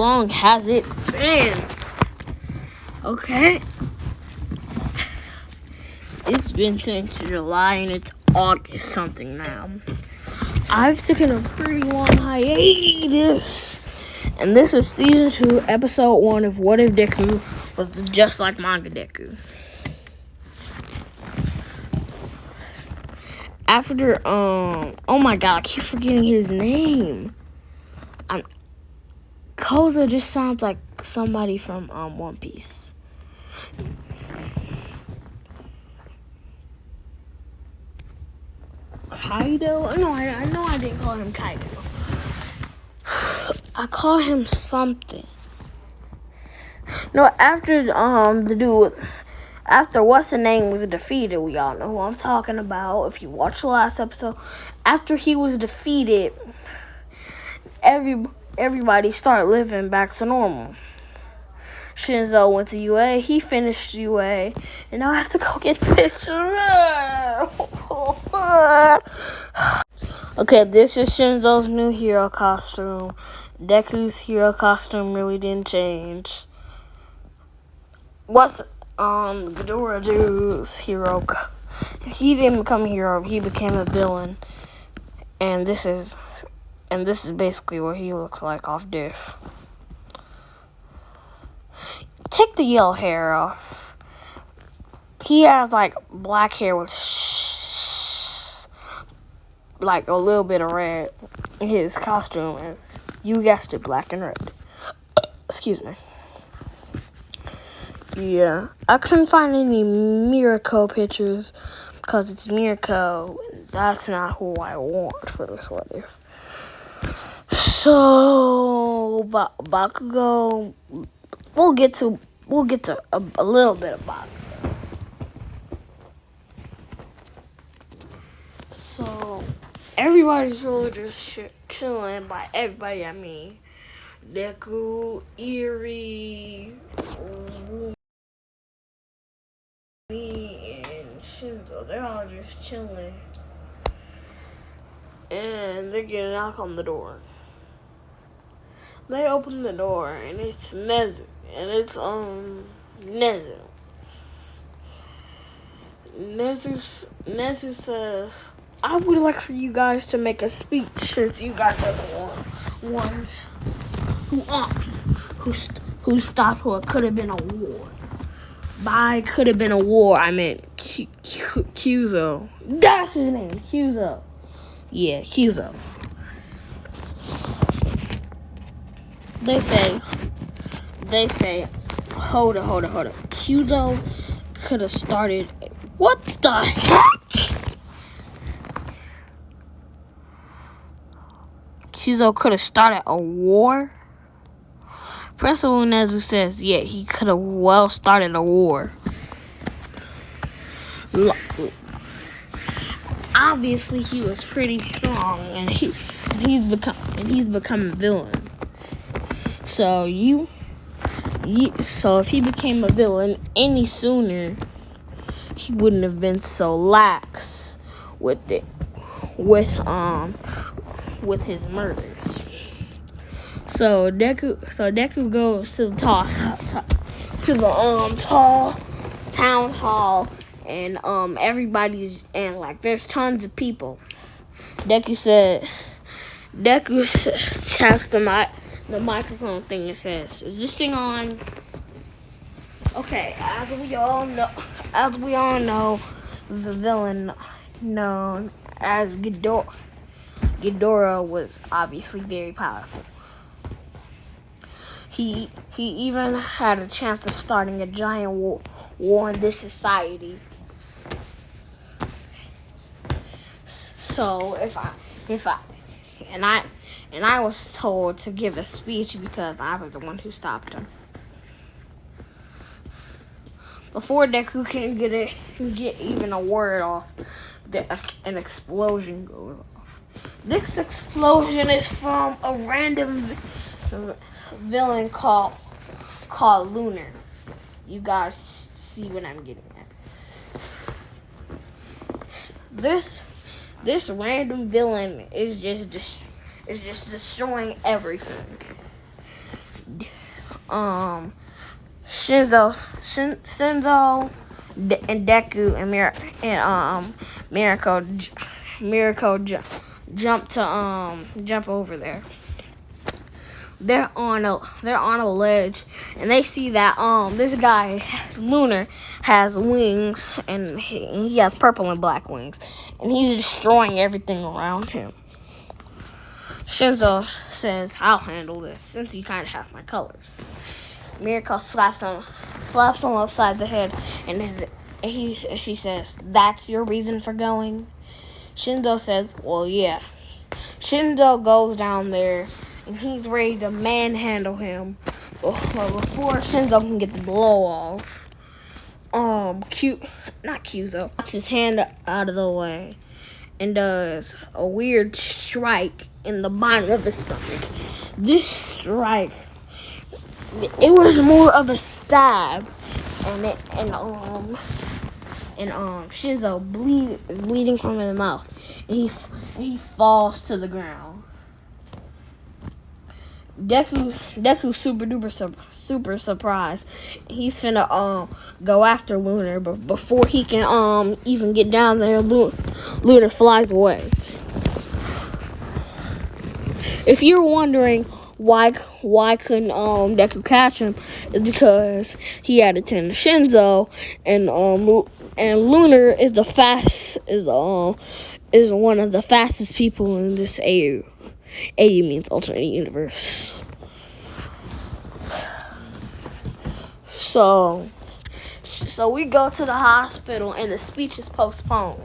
long has it been? Okay. It's been since July and it's August something now. I've taken a pretty long hiatus. And this is season 2, episode 1 of What If Deku was just like manga Deku. After, oh my god, I keep forgetting his name. Koza just sounds like somebody from, One Piece. Kaido? No, I know I didn't call him Kaido. I call him something. No, after, the dude... After what's the name was defeated, we all know who I'm talking about. If you watched the last episode, after he was defeated, everybody started living back to normal. Shinzo went to UA. He finished UA, and now I have to go get pictures. Okay, this is Shinzo's new hero costume. Deku's hero costume really didn't change. What's Ghidorah dude's hero? He didn't become a hero. He became a villain, and this is basically what he looks like off diff. Take the yellow hair off. He has like black hair with like a little bit of red. His costume is, you guessed it, black and red. Excuse me. Yeah, I couldn't find any Mirko pictures because it's Mirko. That's not who I want for this What If. So, Bakugo, we'll get to a little bit of Bakugo. So, everybody's really just chilling. By everybody, I mean Deku, Eri, me, and Shinzo. They're all just chilling. And they get a knock on the door. They open the door, and it's Nezu. And it's, Nezu. Nezu says, I would like for you guys to make a speech since you guys are the ones who stopped what could have been a war. By could have been a war, I meant Kyuzo. That's his name, Kyuzo. Yeah, Kyuzo. They say, hold up. Kyuzo could have started. What the heck? Kyuzo could have started a war? Principal Nezu says, yeah, he could have well started a war. Obviously, he was pretty strong, and he's become a villain. So so if he became a villain any sooner, he wouldn't have been so lax with his murders. So Deku goes to the tall town hall, and everybody's, and like there's tons of people. Deku taps the microphone thing and says, "Is this thing on?" Okay, as we all know, the villain known as Ghidorah was obviously very powerful. He even had a chance of starting a giant war in this society. So I was told to give a speech because I was the one who stopped him. Before Deku can get even a word off, an explosion goes off. This explosion is from a random villain called Lunar. You guys see what I'm getting at. This random villain is just destroying everything. Shinzo, and Deku and jump to jump over there. They're on a ledge, and they see that this guy Lunar has wings, and he has purple and black wings, and he's destroying everything around him. Shinzo says, "I'll handle this since you kind of have my colors." Miracle slaps him upside the head, and she says, "That's your reason for going?" Shinzo says, "Well, yeah." Shinzo goes down there, and he's ready to manhandle him. But before Shinzo can get the blow off, Kyuzo knocks his hand out of the way and does a weird strike in the bottom of his stomach. This strike, it was more of a stab, and Shinzo bleeding from his mouth, and he falls to the ground. Deku's super surprised. He's finna go after Lunar, but before he can even get down there, Lunar flies away. If you're wondering why couldn't Deku catch him, it's because he had to tend to Shinzo, and Lunar is one of the fastest people in this AU. AU means alternate universe. So we go to the hospital, and the speech is postponed.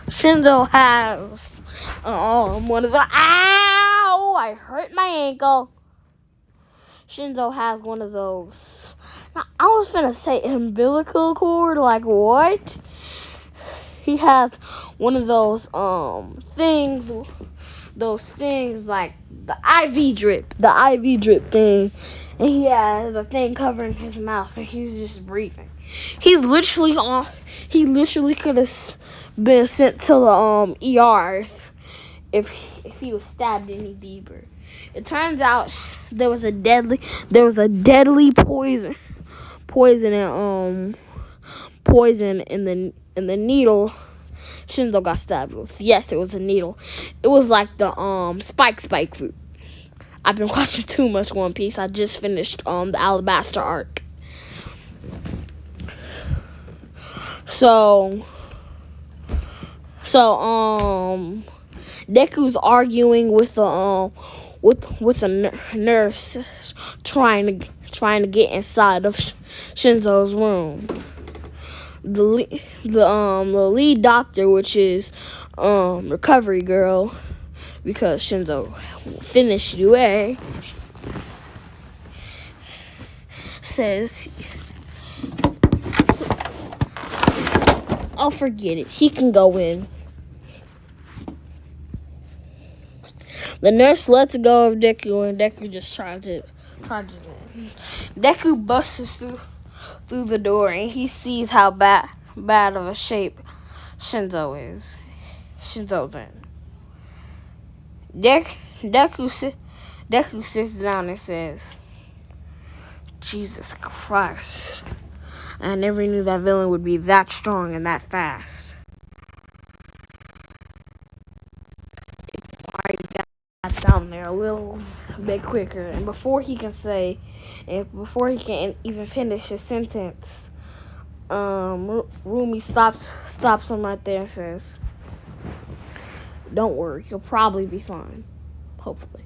Shinzo has one of the ow! I hurt my ankle. Shinzo has one of those. Now, I was gonna say umbilical cord. Like what? He has one of those things. Those things like the IV drip thing, and he has a thing covering his mouth, and he's just breathing. He literally could have been sent to the ER if he was stabbed any deeper. It turns out there was a deadly poison in the needle Shinzo got stabbed with. Yes, it was a needle. It was like the spike fruit. I've been watching too much One Piece. I just finished the Alabasta arc. So Deku's arguing with a nurse trying to get inside of Shinzo's room. The lead doctor, which is recovery girl, because Shinzo finished UA, says, "I'll forget it. He can go in." The nurse lets go of Deku, and Deku just tries it. Deku busts through the door, and he sees how bad of a shape Shinzo's in. Deku sits down and says, "Jesus Christ. I never knew that villain would be that strong and that fast." I got down there a little bit quicker, and before he can even finish his sentence, Rumi stops him right there and says, "Don't worry, you'll probably be fine. Hopefully."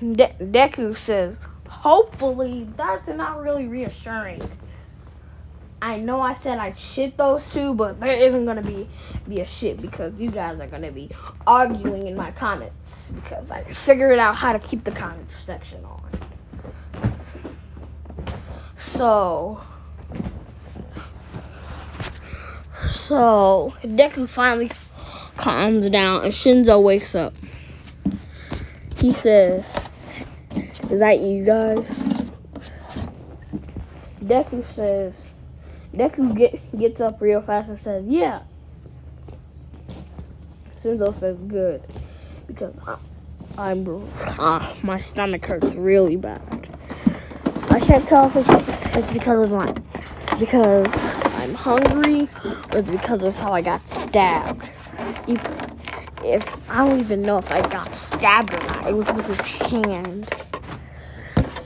Deku says, "Hopefully?" That's not really reassuring. I know I said I'd shit those two, but there isn't going to be a shit, because you guys are going to be arguing in my comments, because I figured out how to keep the comments section on. So Deku finally calms down, and Shinzo wakes up. He says, "Is that you guys?" Deku gets up real fast and says, "Yeah." Shinzo says, "Good, because My stomach hurts really bad. I can't tell if it's because I'm hungry or it's because of how I got stabbed. If I don't even know if I got stabbed or not. It was with his hand.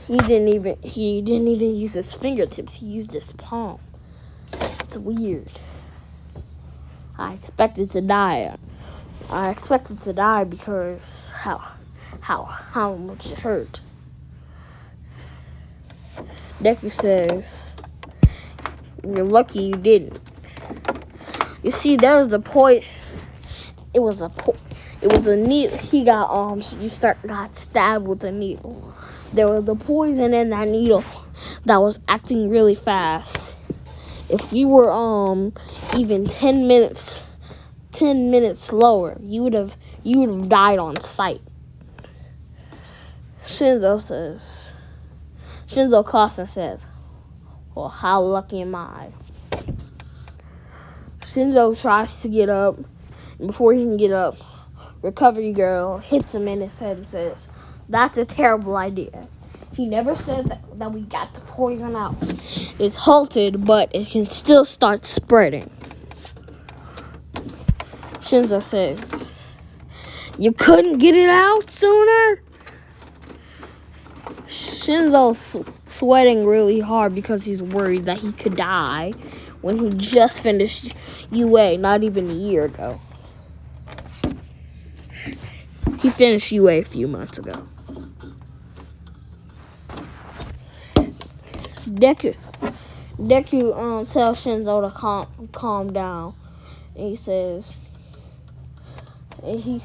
He didn't even use his fingertips. He used his palm. It's weird. I expected to die. Because how much it hurt. Deku says, "You're lucky you didn't." You see, there was a point. It was a needle. He got stabbed with a needle. There was a poison in that needle that was acting really fast. If you were even 10 minutes slower, you would have died on sight. Shinzo coughs and says, "Well, how lucky am I?" Shinzo tries to get up, and before he can get up, Recovery Girl hits him in his head and says, "That's a terrible idea. He never said that we got the poison out. It's halted, but it can still start spreading." Shinzo says, "You couldn't get it out sooner?" Shinzo's sweating really hard because he's worried that he could die when he just finished UA not even a year ago. He finished UA a few months ago. Deku tells Shinzo to calm down, and he says, and he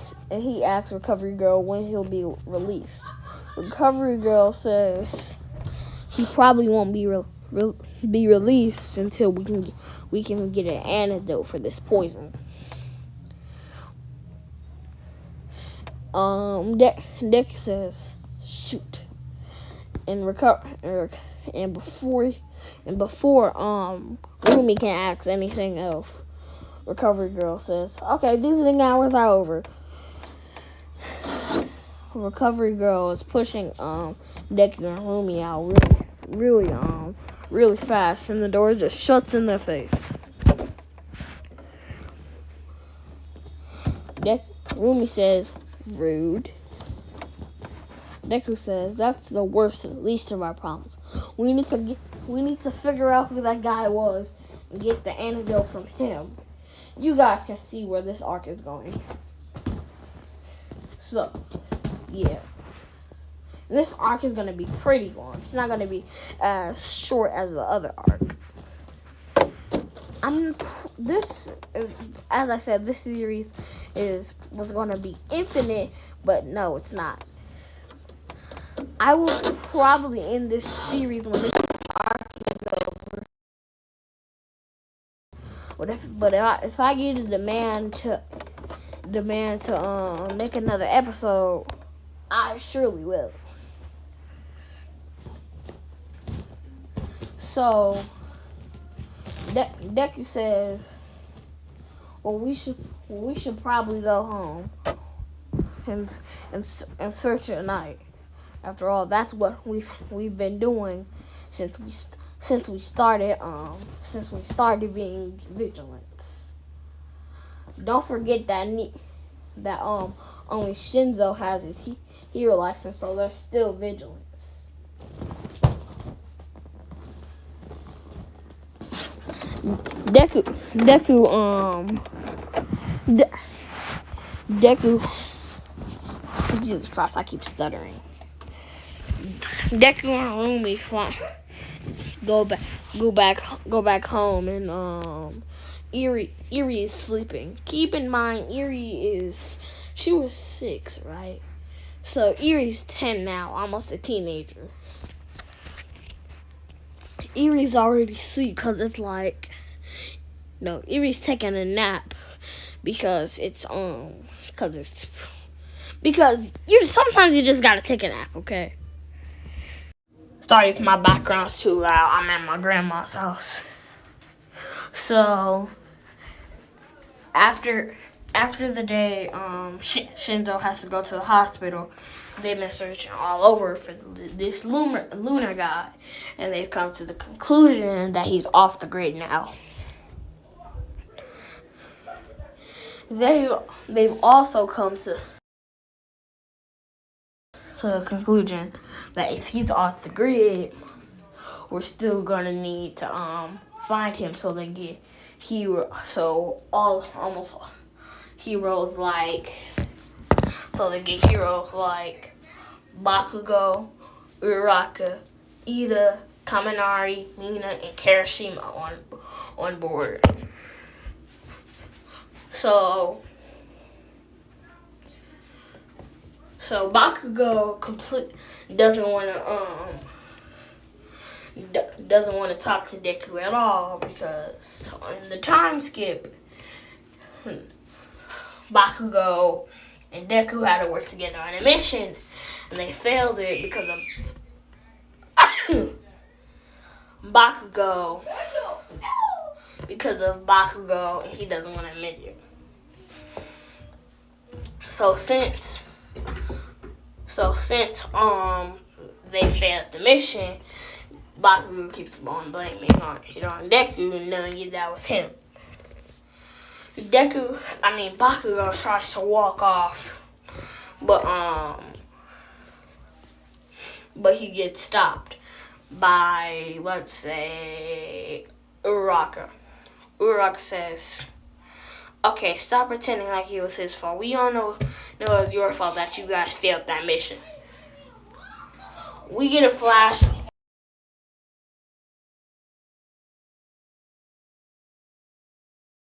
asks Recovery Girl when he'll be released. Recovery Girl says he probably won't be released until we can get an antidote for this poison. Deku says, "Shoot," and before Rumi can ask anything else, Recovery Girl says, "Okay, visiting hours are over." Recovery Girl is pushing Deku and Rumi out really fast, and the door just shuts in their face. Rumi says, "Rude." Deku says, "That's the least of our problems. We need to figure out who that guy was and get the antidote from him. You guys can see where this arc is going." So, yeah. This arc is going to be pretty long. It's not going to be as short as the other arc. As I said, this series was going to be infinite, but no, it's not. I will probably end this series when this arc is over. But if I get a demand to make another episode, I surely will. So Deku says, "Well, we should probably go home and search at night. After all, that's what we've been doing since we started being vigilant. Don't forget that only Shinzo has his hero license, so they're still vigilant." Jesus Christ, I keep stuttering. Deku and Rumi go back home, and Eri is sleeping. Keep in mind, she was 6, right? So Eri's 10 now, almost a teenager. Eri's already asleep Eri's taking a nap because sometimes you just gotta take a nap, okay? Sorry if my background's too loud. I'm at my grandma's house. So after after the day Shinzo has to go to the hospital, they've been searching all over for this lunar guy, and they've come to the conclusion that he's off the grid now. They've also come to the conclusion that if he's off the grid, we're still gonna need to find him so they get almost heroes like they get heroes like Bakugo, Uraraka, Ida, Kaminari, Mina, and Kirishima on board. So Bakugo doesn't want to talk to Deku at all because in the time skip, Bakugo and Deku had to work together on a mission, and they failed it because of Bakugo. Because of Bakugo, and he doesn't want to admit it. So since they failed the mission, Bakugo keeps on blaming it on Deku, knowing that was him. Bakugo tries to walk off, but he gets stopped by, let's say, Uraraka. Uraraka says, "Okay, stop pretending like it was his fault. We all know it was your fault that you guys failed that mission." We get a flash